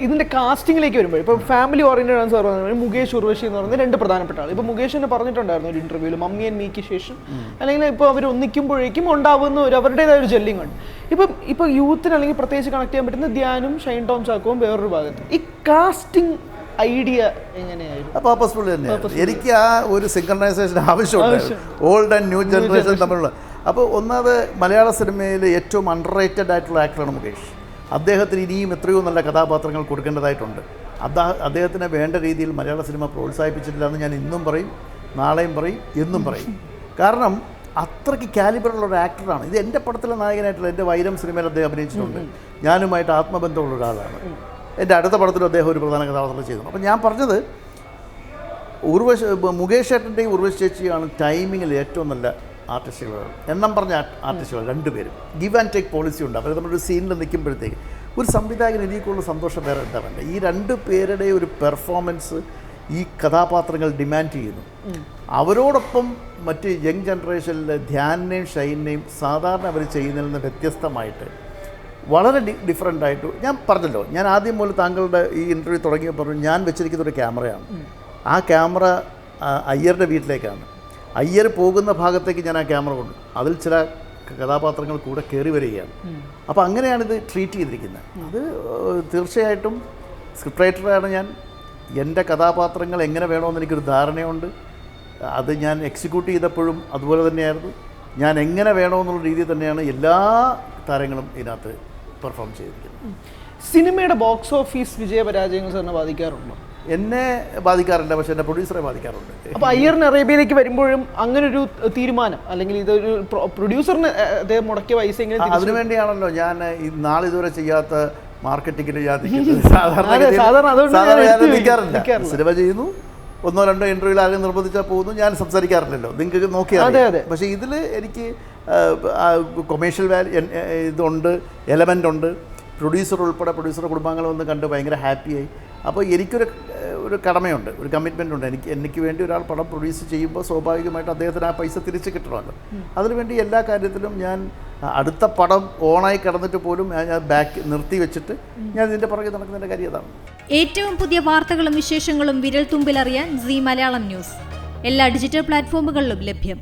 ഇതിന്റെ കാസ്റ്റിംഗിലേക്ക് വരുമ്പോൾ ഇപ്പോൾ ഫാമിലി ഓറിയന്റഡ് ആണ് സാർ പറഞ്ഞത്. മുകേഷ് ഉർവശി എന്ന് പറയുന്നത് രണ്ട് പ്രധാനപ്പെട്ട ആൾ. ഇപ്പോൾ മുകേഷ് തന്നെ പറഞ്ഞിട്ടുണ്ടായിരുന്നു ഒരു ഇന്റർവ്യൂവിൽ മമ്മി ആൻഡ് മീക്ക് ശേഷം അല്ലെങ്കിൽ ഇപ്പോൾ അവർ ഒന്നിക്കുമ്പോഴേക്കും ഉണ്ടാവുന്ന അവരുടേതായ ഒരു ജെല്ലിംഗ് ഉണ്ട്. ഇപ്പൊ യൂത്തിന് അല്ലെങ്കിൽ പ്രത്യേകിച്ച് കണക്ട് ചെയ്യാൻ പറ്റുന്ന ധ്യാനും ഷൈൻ ടോം ചാക്കോവും വേറൊരു ഭാഗത്ത്. ഈ കാസ്റ്റിംഗ് ഐഡിയ എങ്ങനെയായിരുന്നു? പർപ്പസ്ഫുൾ തന്നെയാണ്. എനിക്ക് ആ ഒരു സിങ്ക്രണൈസേഷൻ ആവശ്യമുണ്ട്, ഓൾഡ് ആൻഡ് ന്യൂ ജനറേഷൻ തമ്മിലുള്ള. അപ്പോൾ ഒന്നാമത് മലയാള സിനിമയിൽ ഏറ്റവും അണ്ടർ റേറ്റഡ് ആയിട്ടുള്ള ആക്ടറാണ് മുകേഷ്. അദ്ദേഹത്തിന് ഇനിയും എത്രയോ നല്ല കഥാപാത്രങ്ങൾ കൊടുക്കേണ്ടതായിട്ടുണ്ട്. അദ്ദേഹത്തിനെ വേണ്ട രീതിയിൽ മലയാള സിനിമ പ്രോത്സാഹിപ്പിച്ചിട്ടില്ല എന്ന് ഞാൻ ഇന്നും പറയും, നാളെയും പറയും, എന്നും പറയും. കാരണം അത്രയ്ക്ക് കാലിബറുള്ള ഒരു ആക്ടറാണ്. ഇത് എൻ്റെ പടത്തിലെ നായകനായിട്ടുള്ള എൻ്റെ വൈരം സിനിമയിൽ അദ്ദേഹം അഭിനയിച്ചിട്ടുണ്ട്. ഞാനുമായിട്ട് ആത്മബന്ധമുള്ള ഒരാളാണ്. എൻ്റെ അടുത്ത പടത്തിലും അദ്ദേഹം ഒരു പ്രധാന കഥാപാത്രം ചെയ്തു. അപ്പം ഞാൻ പറഞ്ഞത് മുകേഷ് ഏട്ടൻ്റെയും ഉർവശി ചേച്ചിയാണ് ടൈമിങ്ങിൽ ഏറ്റവും നല്ല ആർട്ടിസ്റ്റുകൾ, എണ്ണം പറഞ്ഞ ആർട്ടിസ്റ്റുകൾ രണ്ടുപേരും. ഗിവ് ആൻഡ് ടേക്ക് പോളിസി ഉണ്ട്. അവർ നമ്മളൊരു സീനിൽ നിൽക്കുമ്പോഴത്തേക്ക് ഒരു സംവിധായകൻ എനിക്കുള്ള സന്തോഷം വേറെ എന്താ വേണ്ട. ഈ രണ്ടു പേരുടെ ഒരു പെർഫോമൻസ് ഈ കഥാപാത്രങ്ങൾ ഡിമാൻഡ് ചെയ്യുന്നു. അവരോടൊപ്പം മറ്റ് യങ് ജനറേഷനിലെ ധ്യാനിനെയും ഷൈനെയും സാധാരണ അവർ ചെയ്യുന്നതിൽ നിന്ന് വ്യത്യസ്തമായിട്ട് വളരെ ഡിഫറൻ്റായിട്ട് ഞാൻ പറഞ്ഞല്ലോ. ഞാൻ ആദ്യം മുതൽ താങ്കളുടെ ഈ ഇൻ്റർവ്യൂ തുടങ്ങിയപ്പോൾ പറഞ്ഞു ഞാൻ വെച്ചിരിക്കുന്ന ഒരു ക്യാമറയാണ്. ആ ക്യാമറ അയ്യരുടെ വീട്ടിലേക്കാണ്. അയ്യർ പോകുന്ന ഭാഗത്തേക്ക് ഞാൻ ആ ക്യാമറ കൊണ്ടു. അതിൽ ചില കഥാപാത്രങ്ങൾ കൂടെ കയറി വരികയാണ്. അപ്പോൾ അങ്ങനെയാണിത് ട്രീറ്റ് ചെയ്തിരിക്കുന്നത്. അത് തീർച്ചയായിട്ടും സ്ക്രിപ്റ്റ് റൈറ്ററാണ് ഞാൻ. എൻ്റെ കഥാപാത്രങ്ങൾ എങ്ങനെ വേണമെന്ന് എനിക്കൊരു ധാരണയുണ്ട്. അത് ഞാൻ എക്സിക്യൂട്ട് ചെയ്തപ്പോഴും അതുപോലെ തന്നെയായിരുന്നു. ഞാൻ എങ്ങനെ വേണമെന്നുള്ള രീതിയിൽ തന്നെയാണ് എല്ലാ താരങ്ങളും ഇതിനകത്ത് പെർഫോം ചെയ്തിരിക്കുന്നത്. സിനിമയുടെ ബോക്സ് ഓഫീസ് വിജയപരാജയങ്ങൾ സാറിനെ ബാധിക്കാറുണ്ടോ? എന്നെ ബാധിക്കാറില്ല, പക്ഷേ എൻ്റെ പ്രൊഡ്യൂസറെ ബാധിക്കാറുണ്ട്. അപ്പോൾ അയ്യറിന് അറേബ്യയിലേക്ക് വരുമ്പോഴും അങ്ങനൊരു തീരുമാനം അല്ലെങ്കിൽ ഇതൊരു പ്രൊഡ്യൂസറിന് അദ്ദേഹം മുടക്കിയ പൈസ എങ്ങനെ? അതിനുവേണ്ടിയാണല്ലോ ഞാൻ നാളിതുവരെ ചെയ്യാത്ത മാർക്കറ്റിങ്ങിന് സിനിമ ചെയ്യുന്നു. ഒന്നോ രണ്ടോ ഇൻ്റർവ്യൂവിൽ ആരും നിർബന്ധിച്ചാൽ പോകുന്നു. ഞാൻ സംസാരിക്കാറില്ലല്ലോ, നിങ്ങൾക്ക് നോക്കിയാൽ. പക്ഷേ ഇതിൽ എനിക്ക് കൊമേഴ്ഷ്യൽ ഇതുണ്ട്, എലമെൻ്റ് ഉണ്ട്. പ്രൊഡ്യൂസർ ഉൾപ്പെടെ പ്രൊഡ്യൂസറുടെ കുടുംബാംഗങ്ങൾ വന്ന് കണ്ട് ഭയങ്കര ഹാപ്പിയായി. അപ്പോൾ എനിക്കൊരു കടമയുണ്ട്, ഒരു കമ്മിറ്റ്മെൻ്റ് ഉണ്ട്. എനിക്ക് വേണ്ടി ഒരാൾ പടം പ്രൊഡ്യൂസ് ചെയ്യുമ്പോൾ സ്വാഭാവികമായിട്ട് അദ്ദേഹത്തിന് ആ പൈസ തിരിച്ച് കിട്ടണമല്ലോ. അതിനുവേണ്ടി എല്ലാ കാര്യത്തിലും ഞാൻ അടുത്ത പടം ഓണായി കിടന്നിട്ട് പോലും ഞാൻ ബാക്ക് നിർത്തി വെച്ചിട്ട് ഞാൻ ഇതിൻ്റെ പുറകെ നടക്കുന്നതിൻ്റെ കാര്യം അതാണ്. ഏറ്റവും പുതിയ വാർത്തകളും വിശേഷങ്ങളും വിരൽ തുമ്പിലറിയാൻ സീ മലയാളം ന്യൂസ് എല്ലാ ഡിജിറ്റൽ പ്ലാറ്റ്ഫോമുകളിലും ലഭ്യം.